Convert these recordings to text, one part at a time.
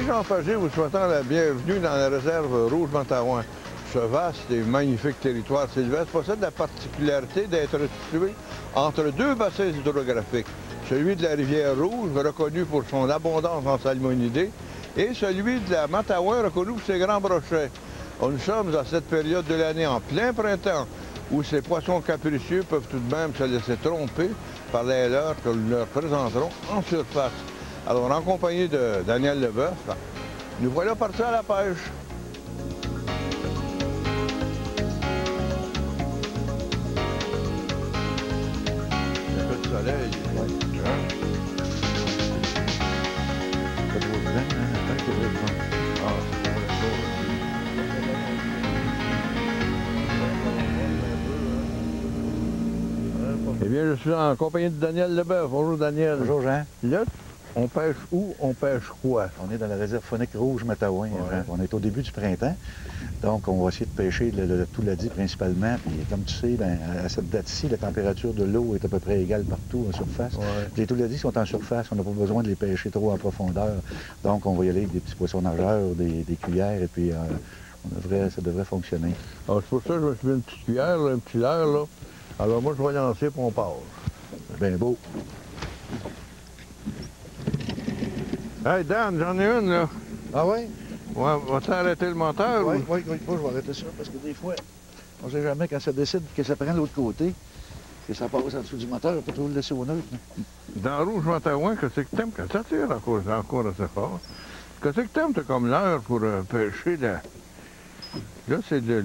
Jean Pagé vous souhaitant la bienvenue dans la réserve Rouge-Matawin. Ce vaste et magnifique territoire sylvestre possède la particularité d'être situé entre deux bassins hydrographiques. Celui de la rivière Rouge, reconnu pour son abondance en salmonidés, et celui de la Matawin, reconnu pour ses grands brochets. Nous sommes à cette période de l'année en plein printemps, où ces poissons capricieux peuvent tout de même se laisser tromper par les leurs que nous leur présenterons en surface. Alors, en compagnie de Daniel Leboeuf, nous voilà partis à la pêche. Un peu de soleil. Oui. Pas trop grand, hein? La pêche devrait être bonne. Ah, c'est pas chaud. Eh bien, je suis en compagnie de Daniel Leboeuf. Bonjour, Daniel. Bonjour, Jean. Là, on pêche où? On pêche quoi? On est dans la réserve faunique Rouge-Matawin. Ouais. On est au début du printemps. Donc, on va essayer de pêcher tout l'Adi principalement. Puis, comme tu sais, à cette date-ci, la température de l'eau est à peu près égale partout en surface. Ouais. Les touladis sont en surface. On n'a pas besoin de les pêcher trop en profondeur. Donc, on va y aller avec des petits poissons nageurs, des cuillères, et puis ça devrait fonctionner. Alors, c'est pour ça que je me suis mis une petite cuillère, là, un petit leurre, là. Alors, moi, je vais lancer pour on part. Bien beau. Hey, Dan, j'en ai une, là. Ah oui? Ouais, vas-tu arrêter le moteur? Oui, ou... oui, je vais arrêter ça, parce que des fois, on ne sait jamais quand ça décide que ça prend l'autre côté, que ça passe en dessous du moteur, on peut toujours le laisser au neutre. Dans Rouge-Matawin, qu'est-ce que t'aimes quand ça tire encore assez fort? Qu'est-ce que t'aimes, t'as comme l'heure pour pêcher la... Là, c'est de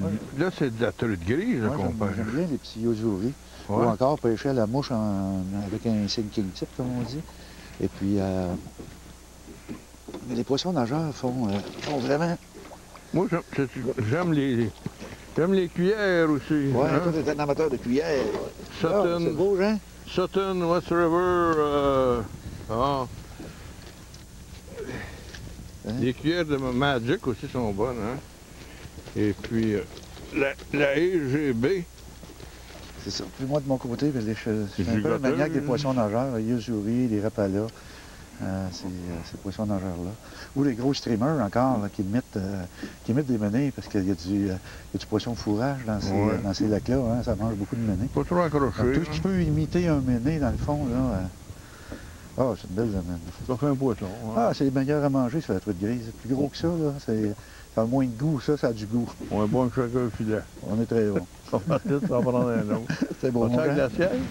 la truite grise Moi, qu'on pêche. j'aime bien les petits yozuri. Ouais. Ou encore pêcher à la mouche avec un sinking tip, comme on dit. Et puis, mais les poissons nageurs font vraiment... Moi, j'aime les cuillères aussi. Ouais, hein? toi, t'es un amateur de cuillères. Sutton, Ah, c'est beau, Jean? Sutton, West River, Hein? Les cuillères de Magic aussi sont bonnes, hein? Et puis, la EGB. C'est ça. Puis moi, de mon côté, je suis un peu gâteux, un maniaque des poissons nageurs, les yozuri, les rapalas, ces poissons nageurs-là. Ou les gros streamers encore, là, qui émettent des menées, parce qu'il y a du poisson fourrage dans ces lacs-là, hein, ça mange beaucoup de menées. Pas trop accroché. Donc, tout ce qui peut imiter un mené, dans le fond, là... Ah, c'est une belle mène. Ça fait un poisson. Hein? Ah, c'est les meilleurs à manger, c'est la truite grise. Plus gros que ça, là, ça a moins de goût, ça a du goût. On est bon que chacun filet. On est très bon. On va vite s'en prendre un autre. C'est bon, On Jean? la sienne?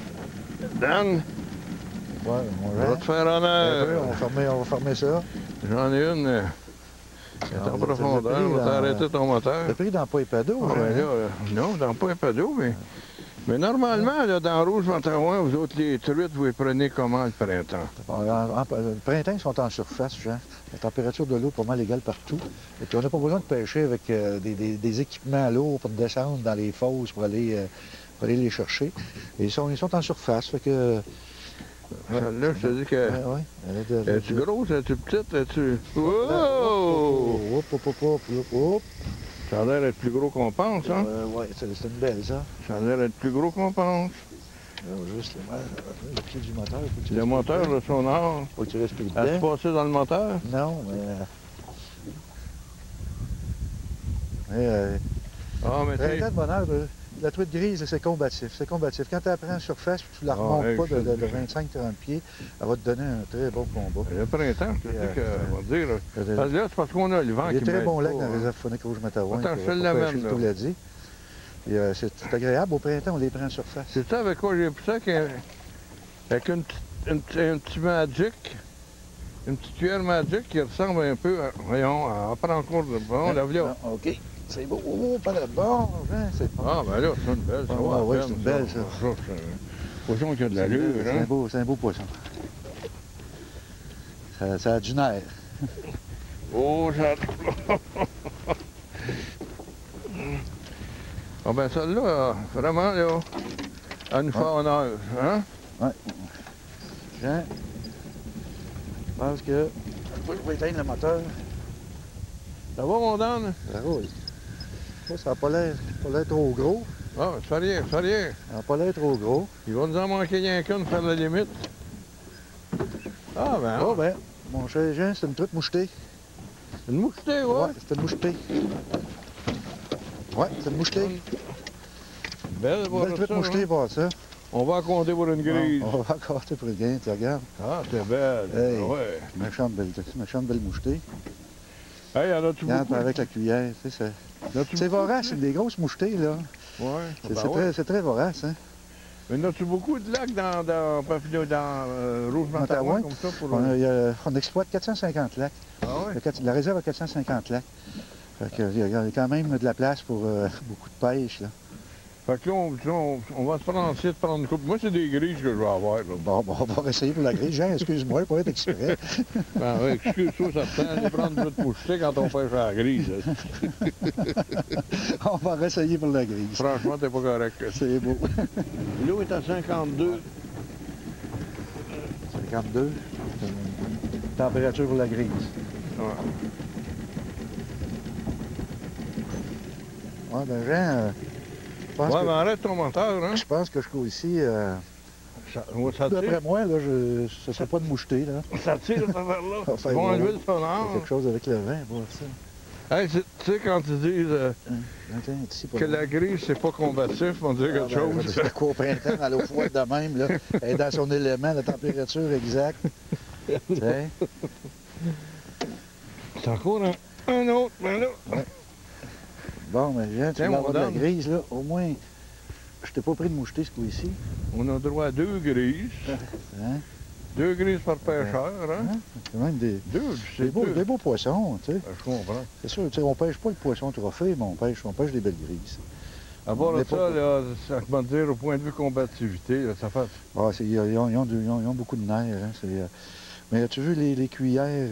Dan, Ouais, mon on va Jean. te faire honneur. On va fermer ça. J'en ai une. Elle est en profondeur. On va t'arrêter ton moteur. Le prix dans pas épado, Ah, ben là, non, dans pas un pas d'eau, mais normalement, là, dans Rouge-Matawin, vous autres, les truites, vous les prenez comment le printemps? Le printemps, ils sont en surface, Jean. La température de l'eau est pas mal égale partout. Et puis, on n'a pas besoin de pêcher avec des équipements lourds pour descendre dans les fosses pour aller les chercher. Et ils sont en surface, fait que... Celle-là, je te dis que... Ouais. Es-tu grosse? Es-tu petite? Es-tu... Oh! Hop. Ça a l'air d'être plus gros qu'on pense, hein? Oui, c'est une belle, ça. Ça a l'air d'être plus gros qu'on pense. Juste le pied du moteur. Le moteur, le sonore, Faut que tu respires elle se dedans. passait dans le moteur? Non, mais... Ah, mais Printemps c'est... de bonheur, la truite grise, c'est combatif. C'est combatif. Quand tu apprends en surface, puis tu la remontes pas de 25-30 pieds, elle va te donner un très bon combat. Le printemps, je te dis que, on va dire... Parce que là, c'est parce qu'on a le vent Il y a qui très m'aide bon lac pas, dans la hein. réserve faunique Rouge-Matawin. Attends, je te pour l'amène, pêcher le là. touladi. Et c'est agréable. Au printemps, on les prend en surface. C'est ça avec quoi j'ai pris ça? Avec un petit Magic, une petite cuillère Magic qui ressemble un peu à... Voyons, à prendre en cours de... Bon, la voilà. Ah, OK. C'est beau. Oh, pas de bon. Hein, c'est pas... Ah, ben là, c'est une belle, ça. Ah, ouais, c'est une belle, ça. C'est un poisson qui a de l'allure, hein? C'est un beau poisson. Ça a du nerf. Oh, ça... Ah ben celle-là, vraiment, là, elle nous fait honneur, hein? Ouais. Jean, je pense que... Je vais éteindre le moteur. Ça va, mon Dan? Ça roule. Ça n'a pas l'air trop gros. Ah, ça fait rien, ça fait rien. Ça n'a pas l'air trop gros. Il va nous en manquer rien qu'une pour faire la limite. Ah, ben... Oh ben, mon cher Jean, c'est une truite mouchetée. Une mouchetée, Ouais, ouais. c'était une mouchetée. Ouais, c'est une mouchetée. Belle, Une voilà belle truite ça, mouchetée, hein. pas ça. On va compter pour une grise. Bon, on va accorder pour le gain, tu regardes. Ah, c'est belle. Hey, Ouais. méchante belle mouchetée. Hey, y en a-tu Regarde, beaucoup? avec la cuillère, tu sais, Y en a-tu c'est beaucoup, vorace, là? c'est des grosses mouchetées, là. Ouais. C'est Ben ouais. très vorace, hein. Mais y en a-tu beaucoup de lacs dans Rouge-Matawan Matawan, comme ça pour... on exploite 450 lacs. Ah ouais? La réserve a 450 lacs. Fait que, il y a quand même de la place pour beaucoup de pêche, là. Fait que là, on va se prendre ici de prendre une coupe. Moi, c'est des grises que je vais avoir, là. Bon, on va essayer pour la grille. Jean, excuse-moi, pour être exprès. Ben oui, excuse-toi, certain, aller prendre une petite mouchetée quand on pêche à la grise. Là. On va essayer pour la grille. Franchement, t'es pas correct. C'est beau. L'eau est à 52. 52. Température pour la grise. Ouais. Ouais, ben Jean, Ouais, mais arrête ton moteur, hein? je pense que jusqu'au ici, Ça d'après tire. moi, là, ce ne serait pas de moucheté, là. Ça tire, cette affaire-là. Enfin, Ils vont bon. enlever le C'est sonore. quelque chose avec le vin, voir ça. Hey, tu sais, quand ils disent Attends, ici, pas que loin. la grise, c'est pas combatif, on dirait quelque chose. C'est quoi au printemps, dans l'eau froide de même, là. Elle est dans son élément, la température exacte. Tu sais? C'est encore un autre, mais là. Bon, mais Jean, tu Tiens, vas mon avoir de la dame. grise, là. Au moins, je t'ai pas pris de moucheté ce coup-ci. On a droit à 2 grises. Hein? 2 grises par pêcheur, hein? Hein? C'est quand même des Deux. beaux poissons, tu sais. Je comprends. C'est sûr, tu sais, on pêche pas le poisson trophée, mais on pêche des belles grises. À part On de est ça, pas- là, comment dire, au point de vue combativité, là, ça fait... Ah, ils ont beaucoup de nerfs, hein. Mais as-tu vu les cuillères,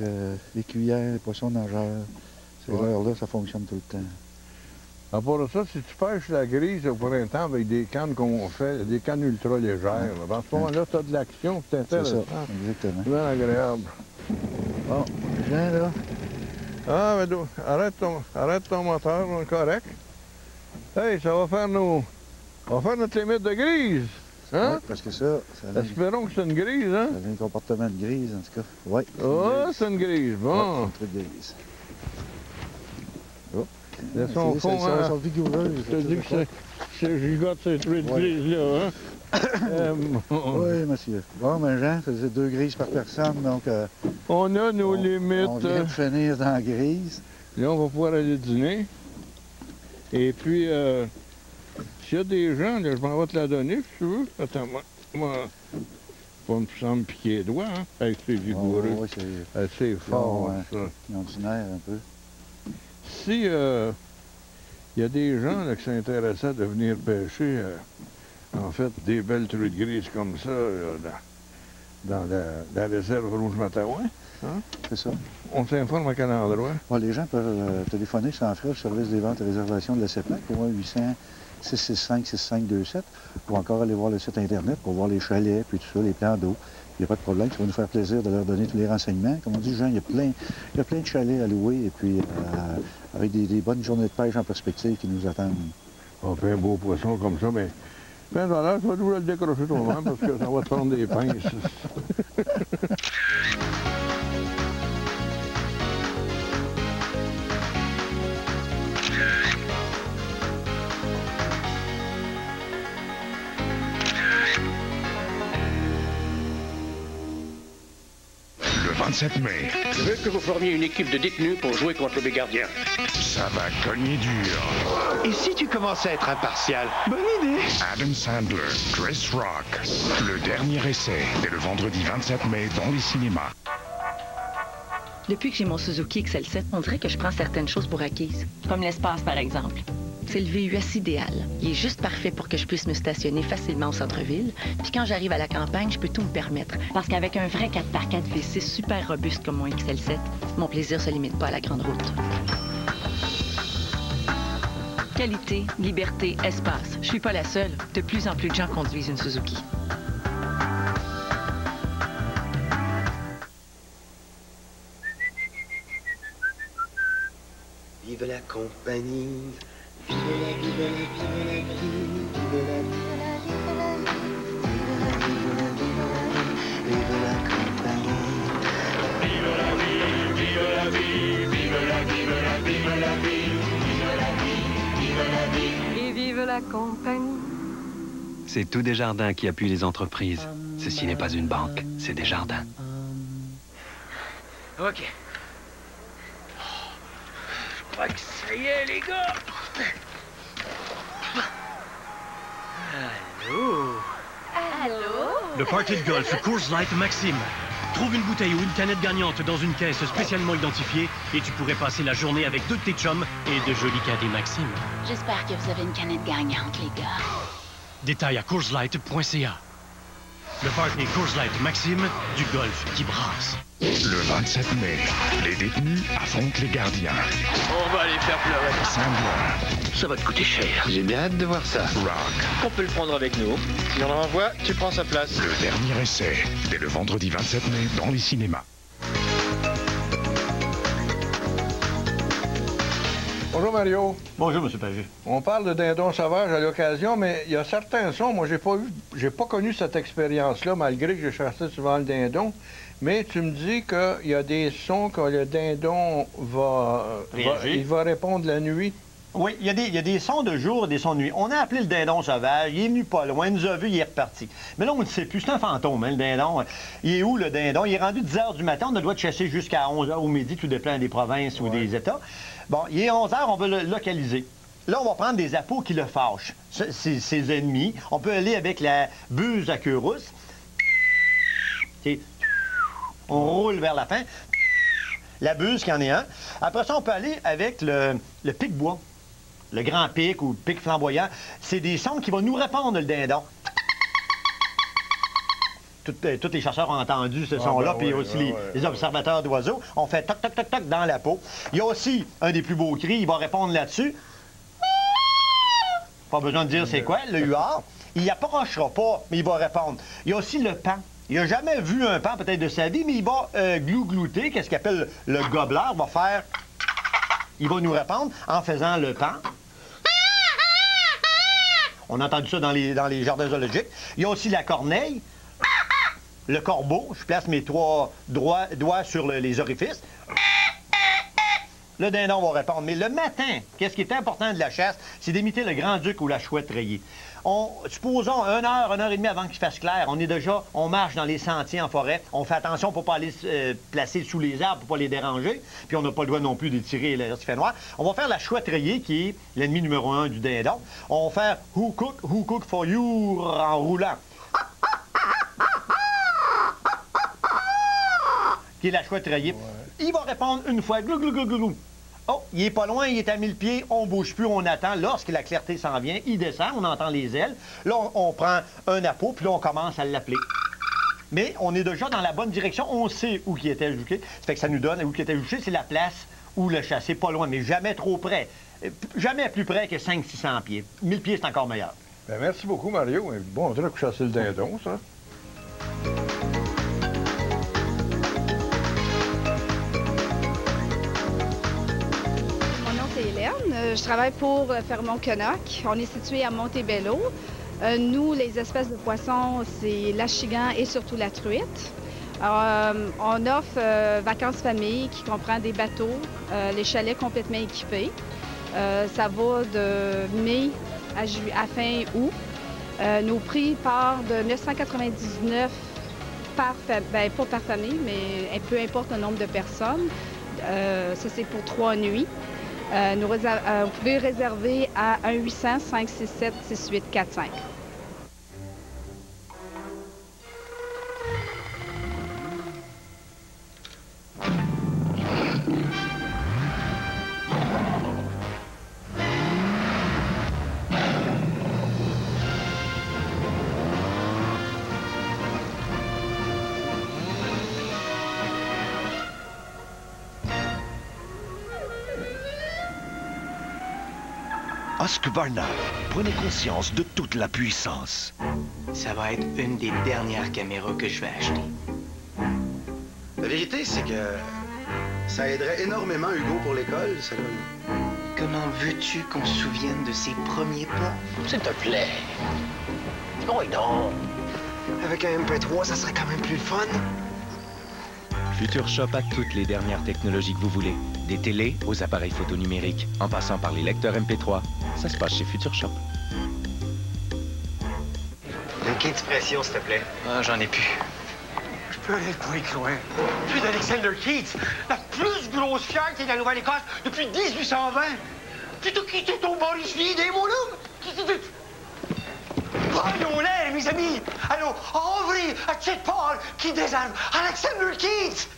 les poissons nageurs? Ces Ouais. heures-là, ça fonctionne tout le temps. À part de ça, si tu pêches la grise au printemps avec des cannes qu'on fait, des cannes ultra légères, là, dans ce moment-là, tu as de l'action, c'est C'est ça, intéressant. exactement. C'est bien agréable. Bon, Jean, là, Ah, mais arrête ton moteur, on est correct. Hey, ça va faire On va faire notre limite de grise. Hein? ouais, parce que ça a Espérons que c'est une grise, hein? un comportement de grise, en tout cas. Oui. Oh, c'est une grise. Bon. Un truc de grise. Oh. Elles sont C'est- fonds, c'est- hein? Elles sont vigoureuses. Je te dis que c'est gigote ces truites Ouais. grises-là, hein? Oui, monsieur. Bon, ben Jean, ça faisait 2 grises par personne, donc On a nos on limites. vient de finir dans la grise. Là, on va pouvoir aller dîner. Et puis, s'il y a des gens, là, je m'en vais te la donner, si tu veux. Attends, moi pas me piquer les doigts, hein? Hey, c'est vigoureux. Oui, c'est... C'est fort, ouais. ça. Ils ont du nerf un peu. Si il y a des gens là, qui s'intéressaient de venir pêcher, en fait, des belles truites grises comme ça, dans la réserve Rouge-Matawan, C'est ça. on s'informe à quel endroit? Bon, les gens peuvent téléphoner sans frais au service des ventes et réservations de la CEPAC au 1-800-665-6527 ou encore aller voir le site Internet pour voir les chalets, puis tout ça, les plans d'eau. Il n'y a pas de problème, ça va nous faire plaisir de leur donner tous les renseignements. Comme on dit, Jean, il y a plein de chalets à louer et puis avec des bonnes journées de pêche en perspective qui nous attendent. On fait un beau poisson comme ça, mais ben voilà, tu vas toujours le décrocher toi-même parce que ça va te prendre des pinces. Le 27 mai, Je veux que vous formiez une équipe de détenus pour jouer contre le Bégardiens. ça va cogner dur. Et si tu commençais à être impartial? Bonne idée! Adam Sandler, Chris Rock. Le dernier essai, dès le vendredi 27 mai dans les cinémas. Depuis que j'ai mon Suzuki XL7, on dirait que je prends certaines choses pour acquises. Comme l'espace, par exemple. C'est le VUS idéal. Il est juste parfait pour que je puisse me stationner facilement au centre-ville. Puis quand j'arrive à la campagne, je peux tout me permettre. Parce qu'avec un vrai 4x4 V6 super robuste comme mon XL7, mon plaisir se limite pas à la grande route. Qualité, liberté, espace. Je suis pas la seule. De plus en plus de gens conduisent une Suzuki. Vive la compagnie, vive la, vive la, vive la vie, vive la, vive la, vive la, vive la compagnie. Vive la vie, vive la vie, vive la compagnie. C'est tout Desjardins qui appuie les entreprises. Ceci n'est pas une banque, c'est Desjardins. OK. Je crois que ça y est, les gars. Allô? Allô? Le party de golf Coors Light Maxime. Trouve une bouteille ou une canette gagnante dans une caisse spécialement identifiée et tu pourrais passer la journée avec 2 de tes chums et de jolis cadets Maxime. J'espère que vous avez une canette gagnante, les gars. Détails à CoorsLight.ca. Le party Coors Light Maxime, du golf qui brasse. Le 27 mai, les détenus affrontent les gardiens. On va les faire pleurer. Saint-Blanc. Ça va te coûter cher. J'ai bien hâte de voir ça. Rock. On peut le prendre avec nous. Si on l'envoie, tu prends sa place. Le dernier essai, dès le vendredi 27 mai dans les cinémas. Bonjour Mario. Bonjour, M. Pagé. On parle de dindon sauvage à l'occasion, mais il y a certains sons. Moi, j'ai pas connu cette expérience-là, malgré que j'ai chassé souvent le dindon. Mais tu me dis qu'il y a des sons que le dindon va répondre la nuit. Oui, il y a des sons de jour et des sons de nuit. On a appelé le dindon sauvage, il est venu pas loin, il nous a vu, il est reparti. Mais là, on ne sait plus, c'est un fantôme, hein, le dindon. Il est où, le dindon? Il est rendu 10 h du matin, on a le droit de chasser jusqu'à 11 h au midi, tout dépend des provinces ou des États. Bon, il est 11 h, on veut le localiser. Là, on va prendre des appos qui le fâchent, ses ennemis. On peut aller avec la buse à queue rousse. On roule vers la fin. La buse, qui en est un. Après ça, on peut aller avec le pic-bois. Le grand pic ou le pic flamboyant. C'est des sons qui vont nous répondre, le dindon. Tous les chasseurs ont entendu ce son-là, puis aussi les observateurs d'oiseaux. On fait toc, toc, toc, toc dans la peau. Il y a aussi un des plus beaux cris, il va répondre là-dessus. Pas besoin de dire c'est quoi, le huard. Il approchera pas, mais il va répondre. Il y a aussi le pan. Il n'a jamais vu un pan peut-être de sa vie, mais il va glouter, qu'est-ce qu'il appelle le gobeleur, va faire... Il va nous répondre en faisant le pan. On a entendu ça dans les jardins zoologiques. Il y a aussi la corneille, le corbeau. Je place mes 3 doigts sur les orifices. Le dindon va répondre. Mais le matin, qu'est-ce qui est important de la chasse, c'est d'imiter le grand-duc ou la chouette rayée. Supposons 1 heure, 1 heure et demie avant qu'il fasse clair, on marche dans les sentiers en forêt, on fait attention pour ne pas aller se placer sous les arbres, pour ne pas les déranger, puis on n'a pas le droit non plus de tirer lorsqu'il fait noir. On va faire la chouette rayée, qui est l'ennemi numéro 1 du dindon. On va faire « Who cook for you » en roulant. Qui est la chouette rayée. Ouais. Il va répondre une fois « Glou, glou, glou, glou, glou ». Oh, il est pas loin, il est à 1000 pieds, on bouge plus, on attend. Lorsque la clarté s'en vient, il descend, on entend les ailes. Là, on prend un appôt, puis là, on commence à l'appeler. Mais on est déjà dans la bonne direction, on sait où il était juché. Ça fait que ça nous donne où il était juché, c'est la place où le chasser, pas loin, mais jamais trop près. Jamais plus près que 500-600 pieds. 1000 pieds, c'est encore meilleur. Bien, merci beaucoup, Mario. Bon, on dirait que chasser le dindon, ça. Je travaille pour Fermont-Quenoc. On est situé à Montebello. Nous, les espèces de poissons, c'est l'achigan et surtout la truite. On offre vacances famille qui comprend des bateaux, les chalets complètement équipés. Ça va de mai à fin août. Nos prix partent de 999 pas par famille, mais peu importe le nombre de personnes. Ça, c'est pour 3 nuits. Vous pouvez réserver à 1-800-567-6845. Husqvarna, prenez conscience de toute la puissance. Ça va être une des dernières caméras que je vais acheter. La vérité, c'est que ça aiderait énormément Hugo pour l'école, ça. Comment veux-tu qu'on se souvienne de ses premiers pas? S'il te plaît. Oui, non. Avec un MP3, ça serait quand même plus fun. Future Shop a toutes les dernières technologies que vous voulez. Des télés aux appareils photo numériques, en passant par les lecteurs MP3. Ça se passe chez Future Shop. Une quinte pression, s'il te plaît. Ah, j'en ai plus. Je peux aller le point loin. Plus d'Alexander Keith, la plus grosse fière qui est de la Nouvelle-Écosse depuis 1820. Tu t'as quitté ton Boris Vides, mon homme? Voyons-les, mes amis! Allons, ouvrez à Chet Paul qui désarme Alexander Keith!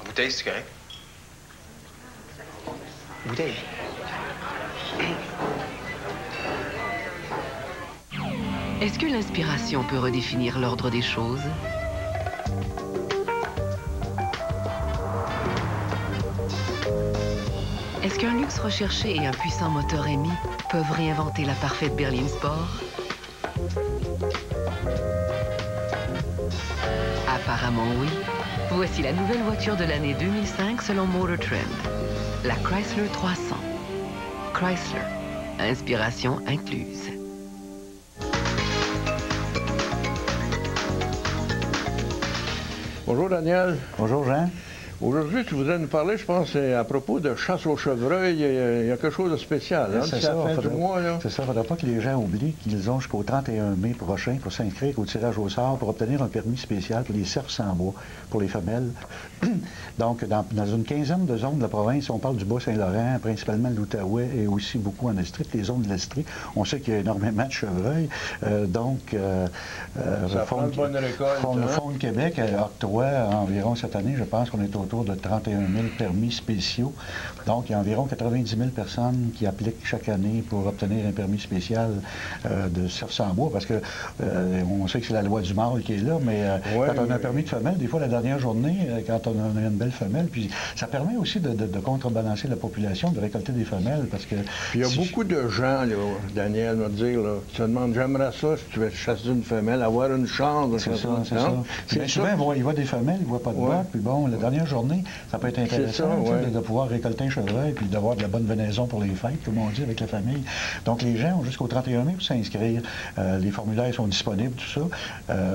En bouteille, c'est correct? Bouteille. Est-ce que l'inspiration peut redéfinir l'ordre des choses? Est-ce qu'un luxe recherché et un puissant moteur émis peuvent réinventer la parfaite berline sport? Apparemment oui. Voici la nouvelle voiture de l'année 2005 selon Motor Trend. La Chrysler 300. Chrysler. Inspiration incluse. Bonjour Daniel. Bonjour Jean. Aujourd'hui, tu voudrais nous parler, je pense, à propos de chasse au chevreuil. Il y a quelque chose de spécial. Hein, c'est ça, il ne faudra pas que les gens oublient qu'ils ont jusqu'au 31 mai prochain pour s'inscrire au tirage au sort pour obtenir un permis spécial pour les cerfs sans bois, pour les femelles. Donc, dans une quinzaine de zones de la province, on parle du Bas-Saint-Laurent, principalement l'Outaouais et aussi beaucoup en Estrie, les zones de l'Estrie. On sait qu'il y a énormément de chevreuils. Faune Québec octroie environ cette année, je pense qu'on est autour de 31 000 permis spéciaux. Donc, il y a environ 90 000 personnes qui appliquent chaque année pour obtenir un permis spécial de cerf sans bois, parce que on sait que c'est la loi du mâle qui est là, mais quand on a un permis de femelle, des fois, la dernière journée, quand on a une belle femelle, puis ça permet aussi de contrebalancer la population, de récolter des femelles, parce que... Puis il y a beaucoup de gens, là, Daniel va dire, là, qui se demandent, j'aimerais ça, si tu veux chasser une femelle, avoir une chance. C'est ça, c'est ça. Puis souvent, il voit des femelles, il voit pas de bois, puis bon, la dernière journée, ça peut être intéressant de pouvoir récolter un chevreuil puis d'avoir de la bonne venaison pour les fêtes, comme on dit, avec la famille. Donc, les gens ont jusqu'au 31 mai pour s'inscrire. Les formulaires sont disponibles, tout ça.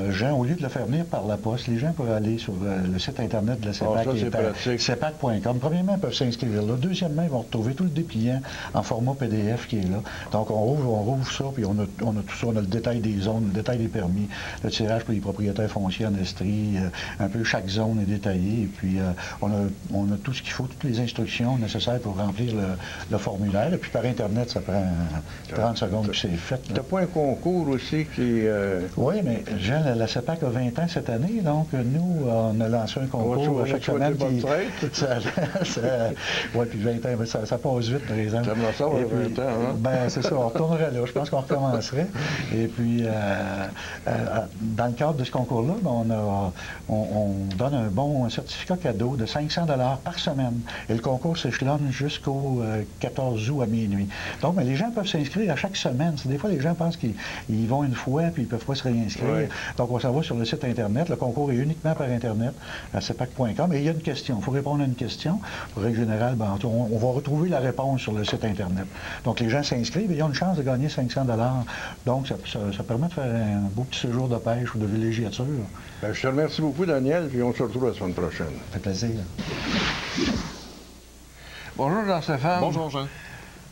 Jean, au lieu de le faire venir par la poste, les gens peuvent aller sur le site Internet de la CEPAC, cepac.com. Premièrement, ils peuvent s'inscrire là. Deuxièmement, ils vont retrouver tout le dépliant en format PDF qui est là. Donc, on rouvre ça, puis on a tout ça. On a le détail des zones, le détail des permis, le tirage pour les propriétaires fonciers en Estrie, un peu chaque zone est détaillée, et puis on a tout ce qu'il faut, toutes les instructions nécessaires pour remplir le formulaire. Et puis par Internet, ça prend 30 secondes, puis c'est fait. Tu n'as pas un concours aussi qui... Oui, mais Jean, la CEPAC a 20 ans cette année, donc nous, on a lancé un concours chaque semaine. Oui, puis 20 ans, ça passe vite, par exemple. J'aimerais ça, 20 ans, hein? Ben, c'est ça, on retournerait là. Je pense qu'on recommencerait. Et puis, dans le cadre de ce concours-là, on donne un certificat cadeau de 500 $ par semaine. Et le concours s'échelonne jusqu'au 14 août à minuit. Donc, les gens peuvent s'inscrire à chaque semaine. Des fois, les gens pensent qu'ils vont une fois puis ils ne peuvent pas se réinscrire. Oui. Donc, on s'en va sur le site Internet. Le concours est uniquement par Internet à cepac.com. Et il y a une question. Il faut répondre à une question. Pour règle générale, on va retrouver la réponse sur le site Internet. Donc, les gens s'inscrivent et ils ont une chance de gagner 500 $. Donc, ça permet de faire un beau petit séjour de pêche ou de villégiature. Bien, je te remercie beaucoup, Daniel, puis on se retrouve la semaine prochaine. Ça fait plaisir. Bonjour, Jean-Stéphane. Bonjour, Jean.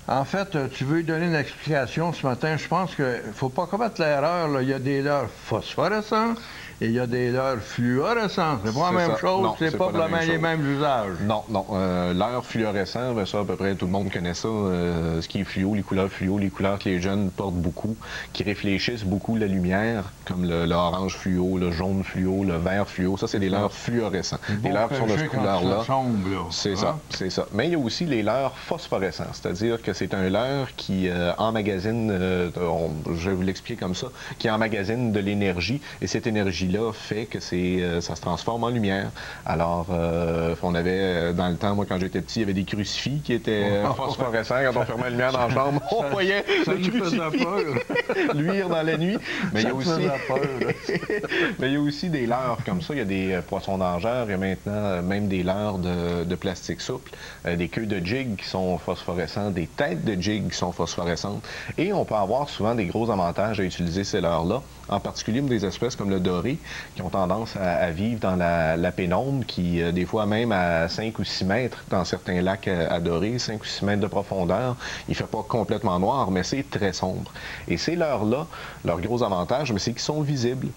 En fait, tu veux lui donner une explication ce matin. Je pense qu'il ne faut pas commettre l'erreur. Il y a des leurres phosphorescentes et il y a des leurres fluorescentes. C'est pas la même chose, c'est pas les mêmes usages. Non. Leurre fluorescent, ben ça, à peu près tout le monde connaît ça. Ce qui est fluo, les couleurs que les jeunes portent beaucoup, qui réfléchissent beaucoup la lumière, comme l'orange fluo, le jaune fluo, le vert fluo. Ça, c'est des leurres fluorescents. Les leurres qui sont de cette couleur-là. C'est ça, c'est ça. Mais il y a aussi les leurres phosphorescents, c'est-à-dire que c'est un leurre qui emmagasine, je vais vous l'expliquer comme ça, qui emmagasine de l'énergie, et cette énergie-là fait que ça se transforme en lumière. Alors, on avait, dans le temps, moi, quand j'étais petit, il y avait des crucifix qui étaient phosphorescents. Quand on fermait la lumière dans la chambre, on voyait le crucifix luire dans la nuit. Mais il y a aussi des leurres comme ça. Il y a des poissons nageurs. Il y a maintenant même des leurres de plastique souple, des queues de jig qui sont phosphorescentes, des têtes de jig qui sont phosphorescentes. Et on peut avoir souvent des gros avantages à utiliser ces leurres-là, en particulier des espèces comme le doré, qui ont tendance à vivre dans la pénombre, qui, des fois même à 5 ou 6 mètres, dans certains lacs adorés, 5 ou 6 mètres de profondeur, il ne fait pas complètement noir, mais c'est très sombre. Et ces leurres-là, leur gros avantage, c'est qu'ils sont visibles.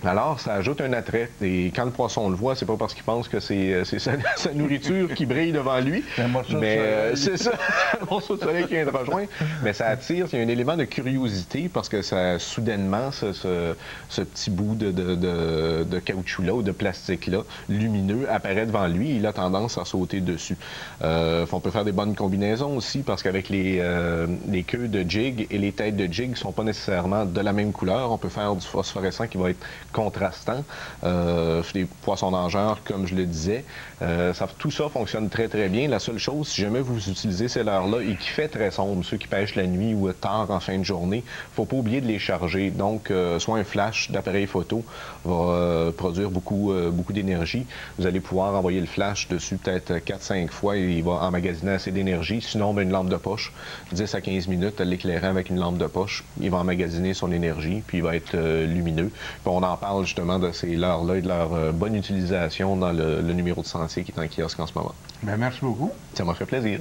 Alors, ça ajoute un attrait. Et quand le poisson le voit, c'est pas parce qu'il pense que c'est sa nourriture qui brille devant lui. Mais c'est ça, un morceau de soleil qui vient de rejoindre. Mais ça attire, il y a un élément de curiosité parce que ça, soudainement, ce petit bout de caoutchouc-là ou de plastique-là, lumineux, apparaît devant lui. Il a tendance à sauter dessus. On peut faire des bonnes combinaisons aussi parce qu'avec les queues de jig et les têtes de jig ne sont pas nécessairement de la même couleur. On peut faire du phosphorescent qui va être contrastant, des poissons nageurs, comme je le disais. Tout ça fonctionne très, très bien. La seule chose, si jamais vous utilisez ces leurres-là et qui fait très sombre, ceux qui pêchent la nuit ou tard en fin de journée, il ne faut pas oublier de les charger. Donc, soit un flash d'appareil photo va produire beaucoup d'énergie. Vous allez pouvoir envoyer le flash dessus peut-être 4-5 fois et il va emmagasiner assez d'énergie. Sinon, une lampe de poche, 10 à 15 minutes, l'éclairant avec une lampe de poche, il va emmagasiner son énergie, puis il va être lumineux. Puis on en parle justement de ces leurres-là et de leur bonne utilisation dans le numéro de Sentier qui est en kiosque en ce moment. Bien, merci beaucoup. Ça m'a fait plaisir.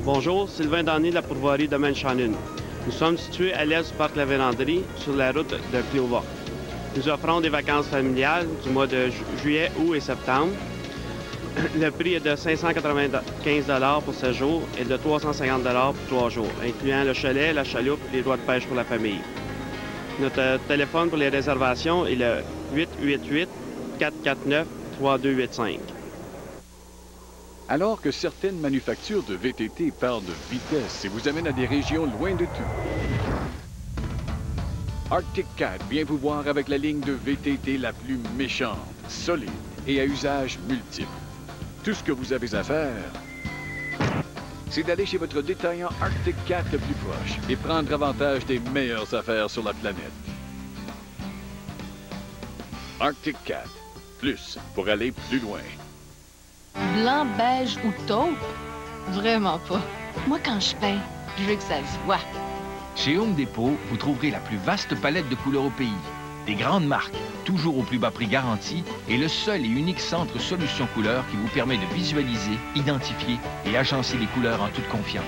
Bonjour, Sylvain Danny de la pourvoirie Domaine Shannon. Nous sommes situés à l'est du parc La Vérandrie, sur la route de Clova. Nous offrons des vacances familiales du mois de juillet, août et septembre. Le prix est de 595 $ pour 7 jours et de 350 $ pour 3 jours, incluant le chalet, la chaloupe et les droits de pêche pour la famille. Notre téléphone pour les réservations est le 888-449-3285. Alors que certaines manufactures de VTT parlent de vitesse et vous amènent à des régions loin de tout, Arctic Cat vient vous voir avec la ligne de VTT la plus méchante, solide et à usage multiple. Tout ce que vous avez à faire, c'est d'aller chez votre détaillant Arctic Cat le plus proche et prendre avantage des meilleures affaires sur la planète. Arctic Cat, plus pour aller plus loin. Blanc, beige ou taupe? Vraiment pas. Moi, quand je peins, je veux que ça se voit. Chez Home Depot, vous trouverez la plus vaste palette de couleurs au pays. Des grandes marques, toujours au plus bas prix garanti, et le seul et unique centre Solution Couleurs qui vous permet de visualiser, identifier et agencer les couleurs en toute confiance.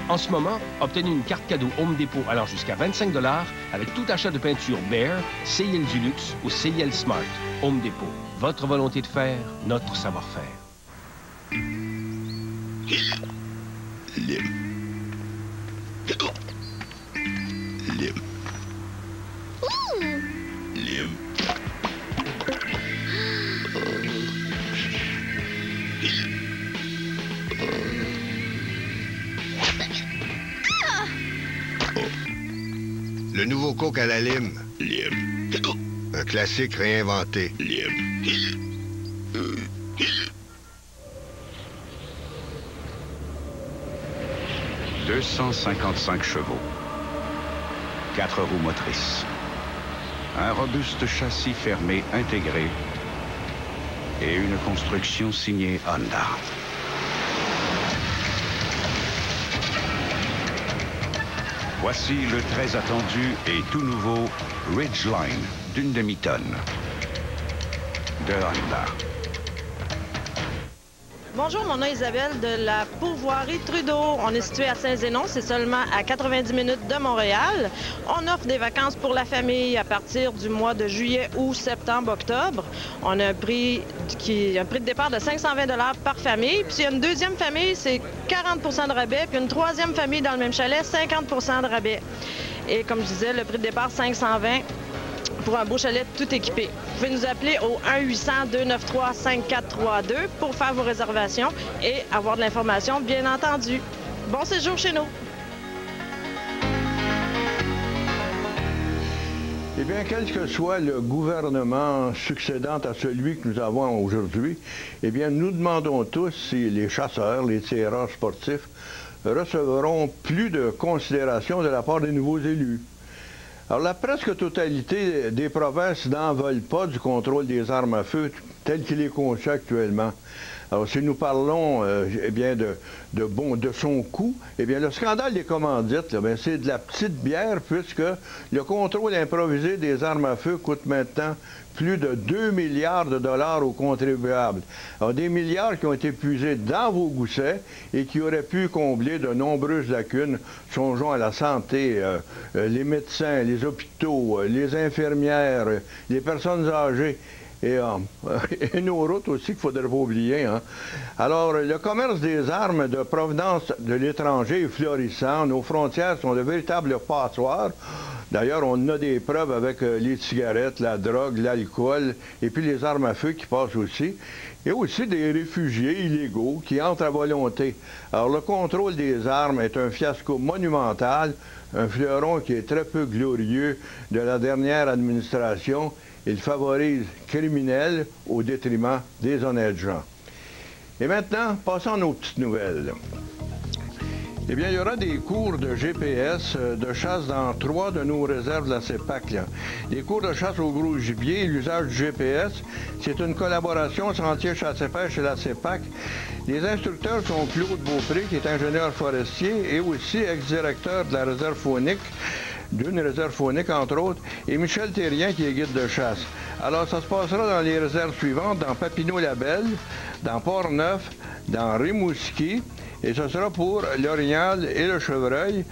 En ce moment, obtenez une carte cadeau Home Depot allant jusqu'à 25 $ avec tout achat de peinture Behr, CIL Dulux ou CIL Smart. Home Depot, votre volonté de faire, notre savoir-faire. Le nouveau Coke à la lime. Un classique réinventé. 255 chevaux. 4 roues motrices. Un robuste châssis fermé intégré. Et une construction signée Honda. Voici le très attendu et tout nouveau Ridgeline d'une demi-tonne de Honda. Bonjour, mon nom est Isabelle de la pourvoirie Trudeau. On est situé à Saint-Zénon, c'est seulement à 90 minutes de Montréal. On offre des vacances pour la famille à partir du mois de juillet, août, septembre, octobre. On a un prix de départ de 520 $ par famille. Puis s'il y a une deuxième famille, c'est 40 % de rabais. Puis une troisième famille dans le même chalet, 50 % de rabais. Et comme je disais, le prix de départ, 520 $ pour un beau chalet tout équipé. Vous pouvez nous appeler au 1-800-293-5432 pour faire vos réservations et avoir de l'information, bien entendu. Bon séjour chez nous! Eh bien, quel que soit le gouvernement succédant à celui que nous avons aujourd'hui, eh bien, nous demandons tous si les chasseurs, les tireurs sportifs recevront plus de considération de la part des nouveaux élus. Alors, la presque totalité des provinces n'en veulent pas du contrôle des armes à feu tel qu'il est conçu actuellement. Alors, si nous parlons eh bien, de son coût, eh bien, le scandale des commandites, c'est de la petite bière, puisque le contrôle improvisé des armes à feu coûte maintenant plus de 2 milliards de dollars aux contribuables. Alors, des milliards qui ont été puisés dans vos goussets et qui auraient pu combler de nombreuses lacunes. Songeons à la santé, les médecins, les hôpitaux, les infirmières, les personnes âgées. Et nos routes aussi, qu'il ne faudrait pas oublier. Hein. Alors, le commerce des armes de provenance de l'étranger est florissant. Nos frontières sont de véritables passoires. D'ailleurs, on a des preuves avec les cigarettes, la drogue, l'alcool, et puis les armes à feu qui passent aussi. Il y a aussi des réfugiés illégaux qui entrent à volonté. Alors, le contrôle des armes est un fiasco monumental, un fleuron qui est très peu glorieux de la dernière administration. Il favorise criminels au détriment des honnêtes gens. Et maintenant, passons à nos petites nouvelles. Eh bien, il y aura des cours de GPS de chasse dans 3 de nos réserves de la CEPAC. Là. Les cours de chasse au gros gibier et l'usage du GPS, c'est une collaboration Sentier Chasse-et-Pêche et la CEPAC. Les instructeurs sont Claude Beaupré, qui est ingénieur forestier et aussi ex-directeur de la réserve faunique, d'une réserve faunique, entre autres, et Michel Thérien, qui est guide de chasse. Alors, ça se passera dans les réserves suivantes, dans Papineau-Labelle, dans Port-Neuf, dans Rimouski, et ce sera pour l'orignal et le chevreuil.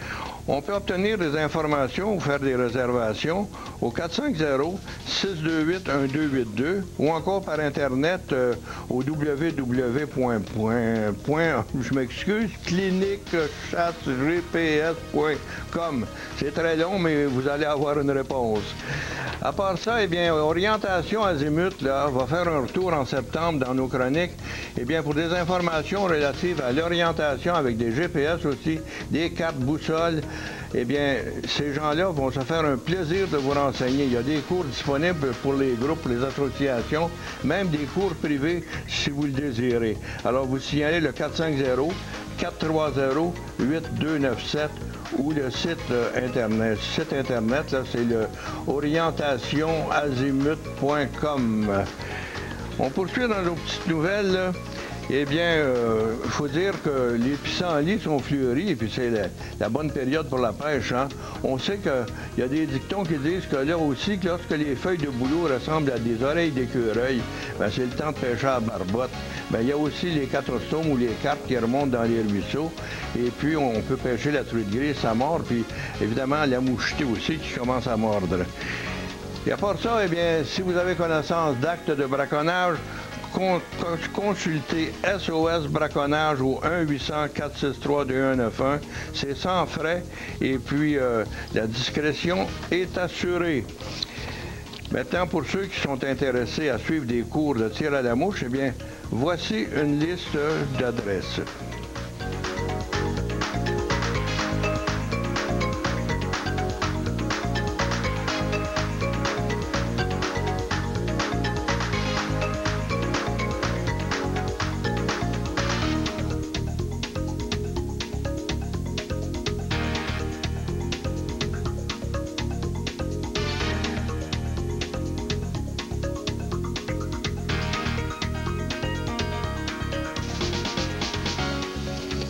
On peut obtenir des informations ou faire des réservations au 450-628-1282 ou encore par Internet au cliniquechasseGPS.com. C'est très long, mais vous allez avoir une réponse. À part ça, eh bien, Orientation Azimut là, va faire un retour en septembre dans nos chroniques. Eh bien, pour des informations relatives à l'orientation avec des GPS aussi, des cartes boussoles, eh bien, ces gens-là vont se faire un plaisir de vous renseigner. Il y a des cours disponibles pour les groupes, les associations, même des cours privés si vous le désirez. Alors, vous signalez le 450-430-8297 ou le site Internet. Le site Internet, là, c'est le orientationazimut.com. On poursuit dans nos petites nouvelles, là. Eh bien, il faut dire que les pissenlits sont fleuris, et puis c'est la bonne période pour la pêche. Hein? On sait qu'il y a des dictons qui disent que là aussi, que lorsque les feuilles de bouleau ressemblent à des oreilles d'écureuil, c'est le temps de pêcher à la barbotte. Il y a aussi les catostomes ou les carpes qui remontent dans les ruisseaux, et puis on peut pêcher la truite grise, ça mord, puis évidemment la mouchetée aussi qui commence à mordre. Et à part ça, eh bien, si vous avez connaissance d'actes de braconnage, consultez SOS Braconnage au 1-800-463-2191. C'est sans frais et puis la discrétion est assurée. Maintenant, pour ceux qui sont intéressés à suivre des cours de tir à la mouche, eh bien, voici une liste d'adresses.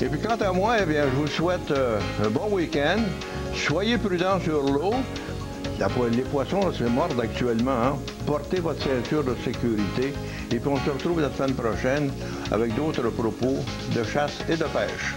Et puis quant à moi, eh bien, je vous souhaite un bon week-end. Soyez prudents sur l'eau. Les poissons se mordent actuellement. Hein? Portez votre ceinture de sécurité. Et puis on se retrouve la semaine prochaine avec d'autres propos de chasse et de pêche.